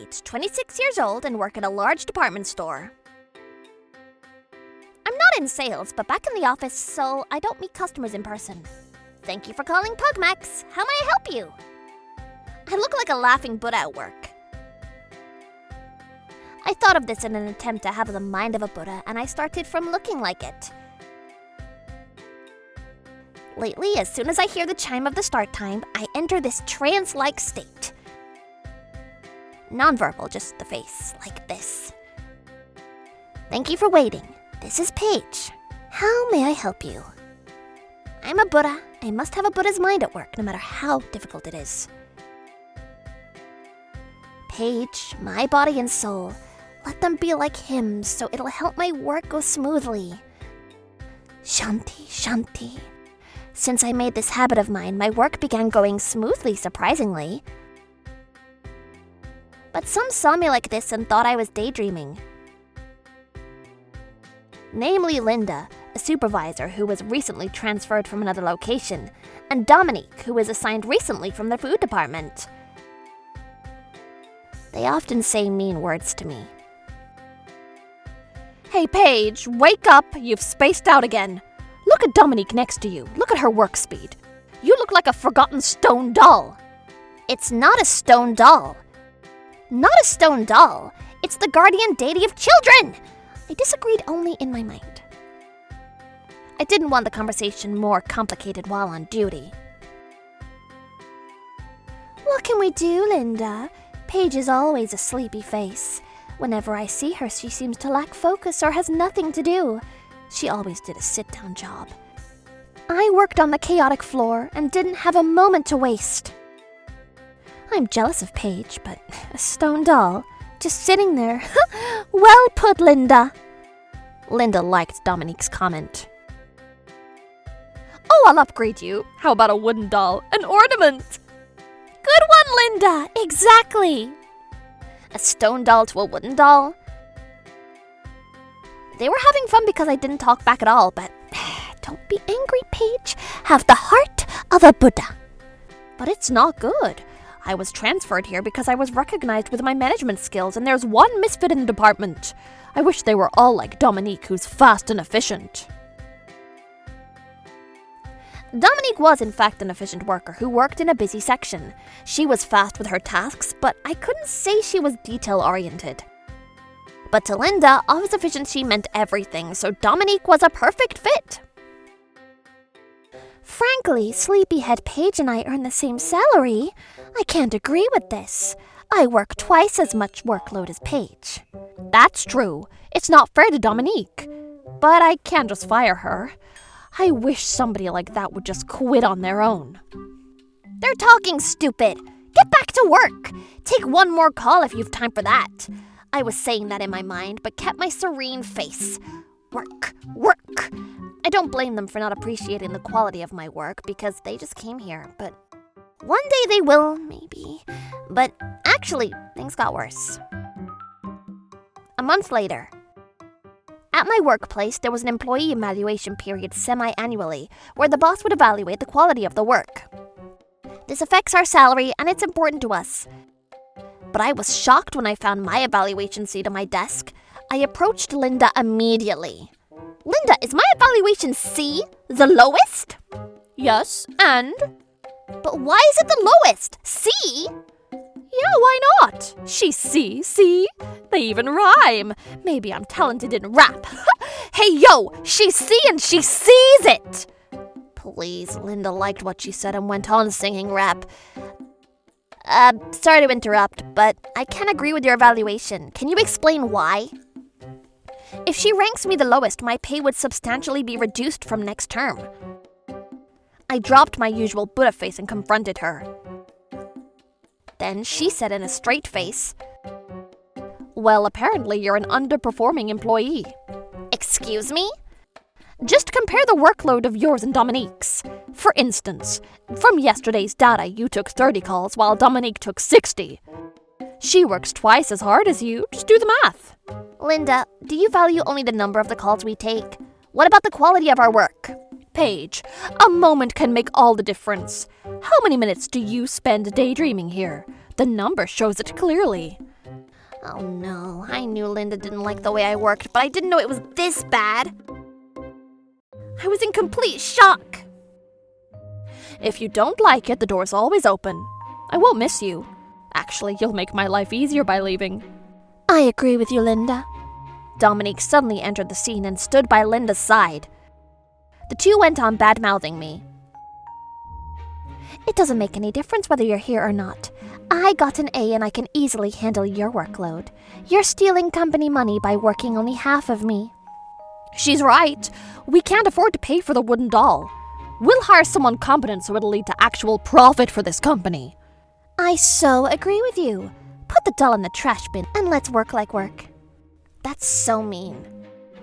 Paige, 26 years old and work at a large department store. I'm not in sales, but back in the office, so I don't meet customers in person. Thank you for calling Pugmax. How may I help you? I look like a laughing Buddha at work. I thought of this in an attempt to have the mind of a Buddha, and I started from looking like it. Lately, as soon as I hear the chime of the start time, I enter this trance-like state. Nonverbal, just the face, like this. Thank you for waiting. This is Paige. How may I help you? I'm a Buddha. I must have a Buddha's mind at work, no matter how difficult it is. Paige, my body and soul, let them be like hymns so it'll help my work go smoothly. Shanti, Shanti. Since I made this habit of mine, my work began going smoothly, surprisingly. But some saw me like this and thought I was daydreaming. Namely Linda, a supervisor who was recently transferred from another location, and Dominique, who was assigned recently from the food department. They often say mean words to me. Hey Paige, wake up! You've spaced out again. Look at Dominique next to you. Look at her work speed. You look like a forgotten stone doll. It's not a stone doll. Not a stone doll. It's the guardian deity of children. I disagreed only in my mind. I didn't want the conversation more complicated while on duty. What can we do, Linda? Paige is always a sleepy face. Whenever I see her, she seems to lack focus or has nothing to do. She always did a sit-down job. I worked on the chaotic floor and didn't have a moment to waste. I'm jealous of Paige, but a stone doll, just sitting there. Well put, Linda. Linda liked Dominique's comment. Oh, I'll upgrade you. How about a wooden doll? An ornament? Good one, Linda. Exactly. A stone doll to a wooden doll? They were having fun because I didn't talk back at all, but don't be angry, Paige. Have the heart of a Buddha. But it's not good. I was transferred here because I was recognized with my management skills, and there's one misfit in the department. I wish they were all like Dominique, who's fast and efficient. Dominique was in fact an efficient worker who worked in a busy section. She was fast with her tasks, but I couldn't say she was detail-oriented. But to Linda, office efficiency meant everything, so Dominique was a perfect fit. Frankly, Sleepyhead Paige and I earn the same salary. I can't agree with this. I work twice as much workload as Paige. That's true. It's not fair to Dominique. But I can't just fire her. I wish somebody like that would just quit on their own. They're talking stupid. Get back to work. Take one more call if you've time for that. I was saying that in my mind, but kept my serene face. Work, work. I don't blame them for not appreciating the quality of my work because they just came here, but one day they will, maybe. But actually, things got worse. A month later. At my workplace, there was an employee evaluation period semi-annually, where the boss would evaluate the quality of the work. This affects our salary, and it's important to us. But I was shocked when I found my evaluation sheet on my desk. I approached Linda immediately. Linda, is my evaluation C the lowest? Yes, and? But why is it the lowest? C? Yeah, why not? She's C, see? They even rhyme. Maybe I'm talented in rap. Hey, yo, she's C and she sees it. Please, Linda liked what she said and went on singing rap. Sorry to interrupt, but I can't agree with your evaluation. Can you explain why? If she ranks me the lowest, my pay would substantially be reduced from next term. I dropped my usual Buddha face and confronted her. Then she said in a straight face, Well, apparently you're an underperforming employee. Excuse me? Just compare the workload of yours and Dominique's. For instance, from yesterday's data, you took 30 calls while Dominique took 60. She works twice as hard as you. Just do the math. Linda, do you value only the number of the calls we take? What about the quality of our work? Paige, a moment can make all the difference. How many minutes do you spend daydreaming here? The number shows it clearly. Oh no, I knew Linda didn't like the way I worked, but I didn't know it was this bad. I was in complete shock. If you don't like it, the door's always open. I won't miss you. Actually, you'll make my life easier by leaving. I agree with you, Linda. Dominique suddenly entered the scene and stood by Linda's side. The two went on bad-mouthing me. It doesn't make any difference whether you're here or not. I got an A and I can easily handle your workload. You're stealing company money by working only half of me. She's right. We can't afford to pay for the wooden doll. We'll hire someone competent so it'll lead to actual profit for this company. I so agree with you. Put the doll in the trash bin and let's work like work. That's so mean.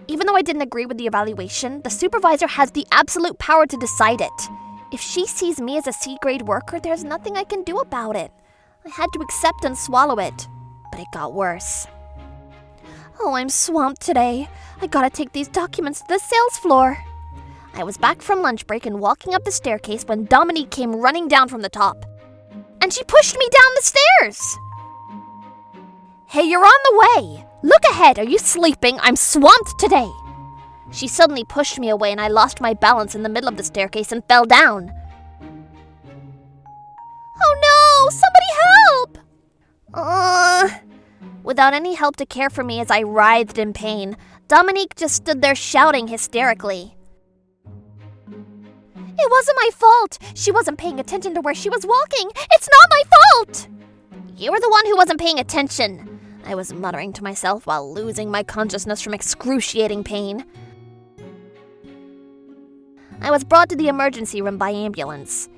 Even though I didn't agree with the evaluation, the supervisor has the absolute power to decide it. If she sees me as a C-grade worker, there's nothing I can do about it. I had to accept and swallow it, but it got worse. Oh, I'm swamped today. I gotta take these documents to the sales floor. I was back from lunch break and walking up the staircase when Dominique came running down from the top. And she pushed me down the stairs. Hey, you're on the way. Look ahead, are you sleeping? I'm swamped today. She suddenly pushed me away and I lost my balance in the middle of the staircase and fell down. Oh no, somebody help! Without any help to care for me as I writhed in pain, Dominique just stood there shouting hysterically. It wasn't my fault. She wasn't paying attention to where she was walking. It's not my fault. You were the one who wasn't paying attention, I was muttering to myself while losing my consciousness from excruciating pain. I was brought to the emergency room by ambulance.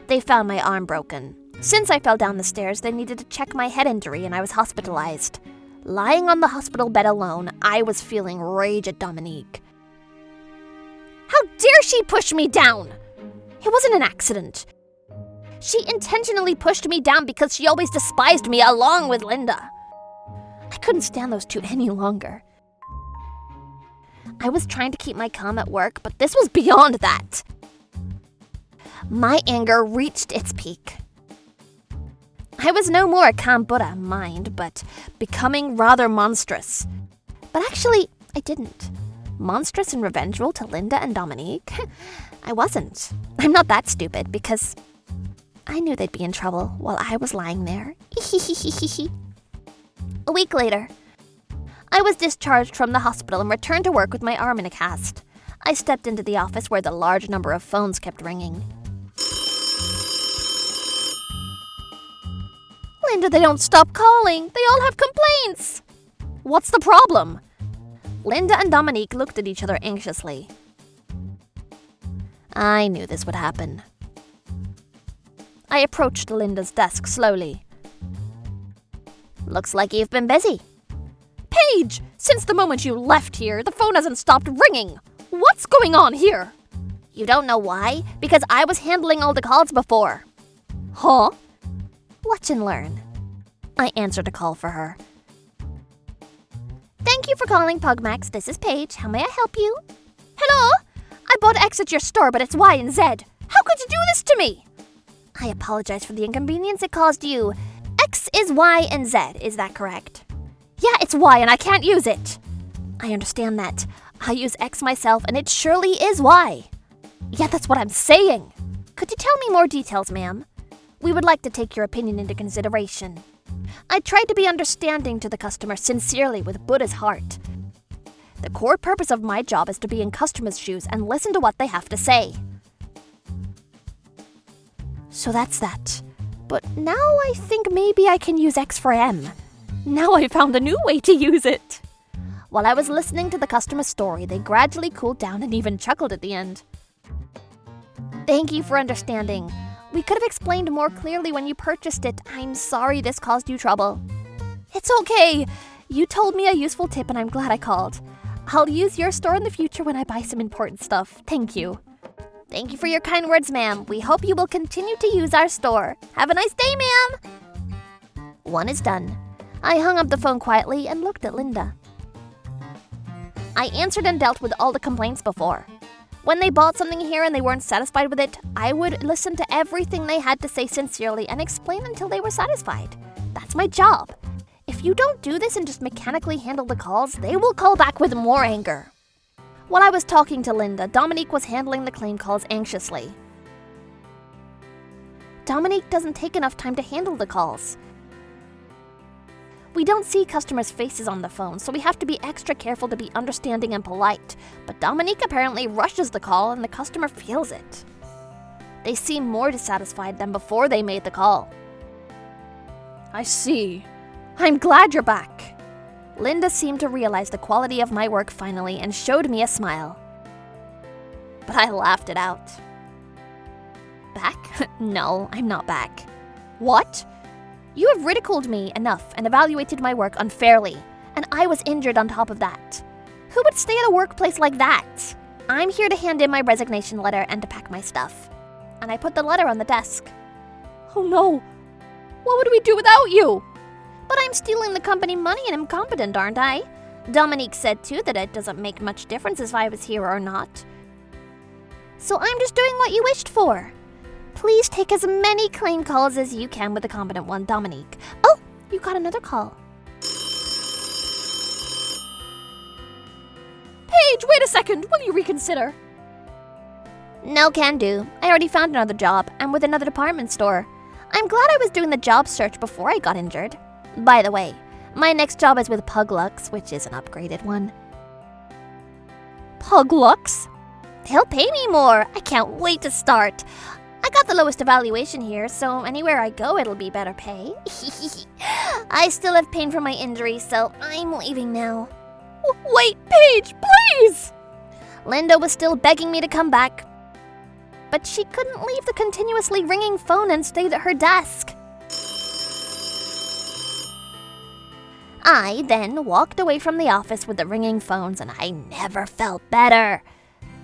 They found my arm broken. Since I fell down the stairs, they needed to check my head injury and I was hospitalized. Lying on the hospital bed alone, I was feeling rage at Dominique. How dare she push me down? It wasn't an accident. She intentionally pushed me down because she always despised me along with Linda. I couldn't stand those two any longer. I was trying to keep my calm at work, but this was beyond that. My anger reached its peak. I was no more a calm Buddha, mind, but becoming rather monstrous. But actually, I didn't. Monstrous and revengeful to Linda and Dominique? I wasn't. I'm not that stupid, because I knew they'd be in trouble while I was lying there. A week later, I was discharged from the hospital and returned to work with my arm in a cast. I stepped into the office where the large number of phones kept ringing. Linda, they don't stop calling. They all have complaints. What's the problem? Linda and Dominique looked at each other anxiously. I knew this would happen. I approached Linda's desk slowly. Looks like you've been busy. Paige, since the moment you left here, the phone hasn't stopped ringing. What's going on here? You don't know why? Because I was handling all the calls before. Huh? Watch and learn. I answered a call for her. Thank you for calling Pugmax. This is Paige. How may I help you? Hello? I bought X at your store, but it's Y and Z. How could you do this to me? I apologize for the inconvenience it caused you. X is Y and Z, is that correct? Yeah, it's Y and I can't use it. I understand that. I use X myself and it surely is Y. Yeah, that's what I'm saying. Could you tell me more details, ma'am? We would like to take your opinion into consideration. I tried to be understanding to the customer sincerely with Buddha's heart. The core purpose of my job is to be in customers' shoes and listen to what they have to say. So that's that. But now I think maybe I can use X for M. Now I found a new way to use it. While I was listening to the customer's story, they gradually cooled down and even chuckled at the end. Thank you for understanding. We could have explained more clearly when you purchased it. I'm sorry this caused you trouble. It's okay. You told me a useful tip and I'm glad I called. I'll use your store in the future when I buy some important stuff. Thank you. Thank you for your kind words, ma'am. We hope you will continue to use our store. Have a nice day, ma'am. One is done. I hung up the phone quietly and looked at Linda. I answered and dealt with all the complaints before. When they bought something here and they weren't satisfied with it, I would listen to everything they had to say sincerely and explain until they were satisfied. That's my job. If If you don't do this and just mechanically handle the calls, they will call back with more anger. While I was talking to Linda, Dominique was handling the claim calls anxiously. Dominique doesn't take enough time to handle the calls. We don't see customers' faces on the phone, so we have to be extra careful to be understanding and polite. But Dominique apparently rushes the call and the customer feels it. They seem more dissatisfied than before they made the call. I see. I'm glad you're back. Linda seemed to realize the quality of my work finally and showed me a smile. But I laughed it out. Back? No, I'm not back. What? You have ridiculed me enough and evaluated my work unfairly, and I was injured on top of that. Who would stay at a workplace like that? I'm here to hand in my resignation letter and to pack my stuff. And I put the letter on the desk. Oh no! What would we do without you? But I'm stealing the company money and incompetent, aren't I? Dominique said too that it doesn't make much difference if I was here or not. So I'm just doing what you wished for. Please take as many claim calls as you can with the competent one, Dominique. Oh, you got another call. Paige, wait a second. Will you reconsider? No can do. I already found another job, and with another department store. I'm glad I was doing the job search before I got injured. By the way, my next job is with Puglux, which is an upgraded one. Puglux? They'll pay me more. I can't wait to start. I got the lowest evaluation here, so anywhere I go it'll be better pay. I still have pain from my injury, so I'm leaving now. Wait, Paige, please! Linda was still begging me to come back, but she couldn't leave the continuously ringing phone and stayed at her desk. I then walked away from the office with the ringing phones, and I never felt better.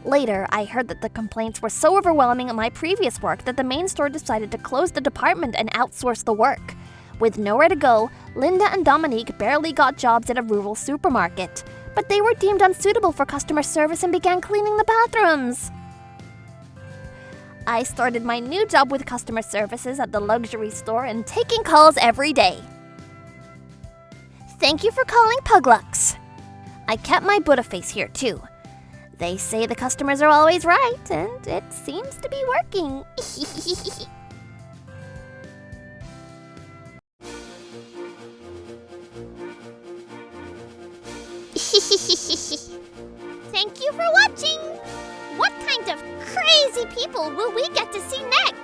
Later, I heard that the complaints were so overwhelming at my previous work that the main store decided to close the department and outsource the work. With nowhere to go, Linda and Dominique barely got jobs at a rural supermarket, but they were deemed unsuitable for customer service and began cleaning the bathrooms. I started my new job with customer services at the luxury store and taking calls every day. Thank you for calling Puglux. I kept my Buddha face here too. They say the customers are always right, and it seems to be working. Thank you for watching! What kind of crazy people will we get to see next?